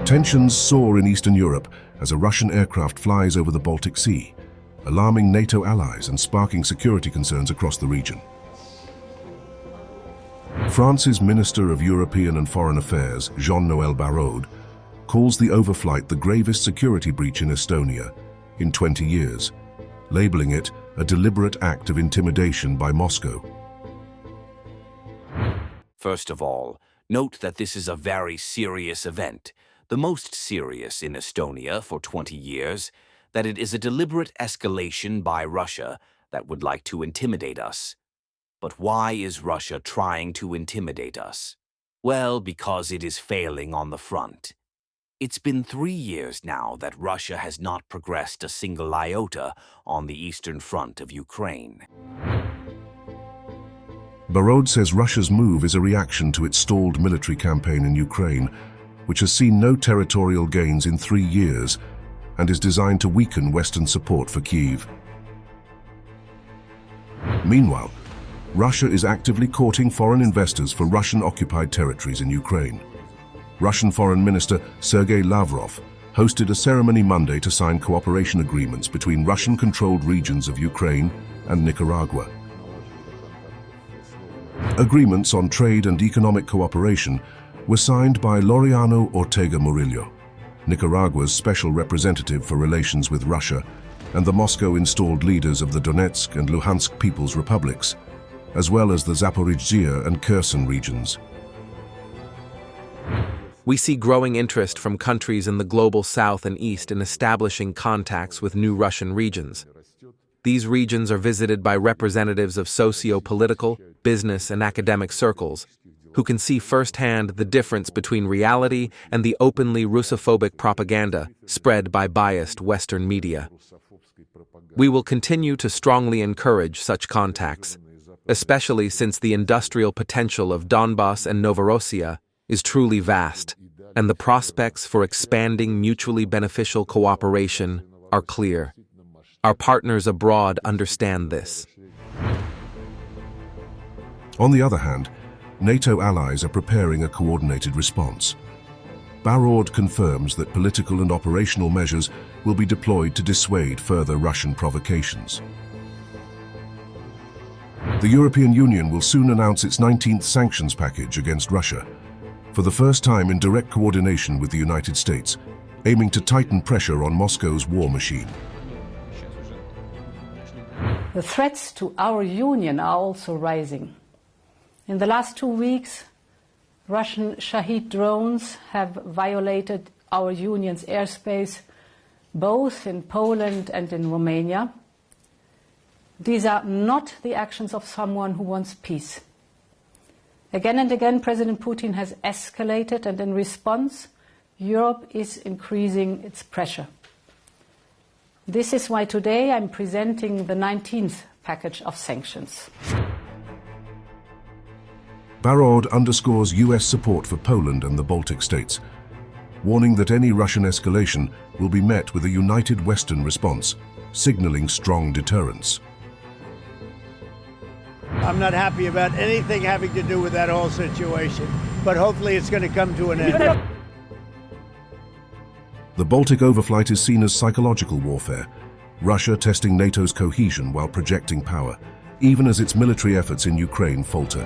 Tensions soar in Eastern Europe as a Russian aircraft flies over the Baltic Sea, alarming NATO allies and sparking security concerns across the region. France's Minister of European and Foreign Affairs, Jean-Noël Barraud, calls the overflight the gravest security breach in Estonia in 20 years, labeling it a deliberate act of intimidation by Moscow. First of all, note that this is a very serious event, the most serious in Estonia for 20 years, that it is a deliberate escalation by Russia that would like to intimidate us. But why is Russia trying to intimidate us? Well, because it is failing on the front. It's been 3 years now that Russia has not progressed a single iota on the eastern front of Ukraine. Barraud says Russia's move is a reaction to its stalled military campaign in Ukraine, which has seen no territorial gains in 3 years and is designed to weaken Western support for Kyiv. Meanwhile, Russia is actively courting foreign investors for Russian-occupied territories in Ukraine. Russian Foreign Minister Sergey Lavrov hosted a ceremony Monday to sign cooperation agreements between Russian-controlled regions of Ukraine and Nicaragua. Agreements on trade and economic cooperation were signed by Laureano Ortega Murillo, Nicaragua's special representative for relations with Russia, and the Moscow-installed leaders of the Donetsk and Luhansk People's Republics, as well as the Zaporizhzhia and Kherson regions. We see growing interest from countries in the global south and east in establishing contacts with new Russian regions. These regions are visited by representatives of socio-political, business, and academic circles, who can see firsthand the difference between reality and the openly Russophobic propaganda spread by biased Western media. We will continue to strongly encourage such contacts, especially since the industrial potential of Donbas and Novorossiya is truly vast, and the prospects for expanding mutually beneficial cooperation are clear. Our partners abroad understand this. On the other hand, NATO allies are preparing a coordinated response. Barraud confirms that political and operational measures will be deployed to dissuade further Russian provocations. The European Union will soon announce its 19th sanctions package against Russia, for the first time in direct coordination with the United States, aiming to tighten pressure on Moscow's war machine. The threats to our union are also rising. In the last 2 weeks, Russian Shahid drones have violated our union's airspace, both in Poland and in Romania. These are not the actions of someone who wants peace. Again and again, President Putin has escalated, and in response, Europe is increasing its pressure. This is why today I'm presenting the 19th package of sanctions. Barraud underscores US support for Poland and the Baltic states, warning that any Russian escalation will be met with a united Western response, signaling strong deterrence. I'm not happy about anything having to do with that whole situation, but hopefully it's going to come to an end. The Baltic overflight is seen as psychological warfare, Russia testing NATO's cohesion while projecting power, even as its military efforts in Ukraine falter.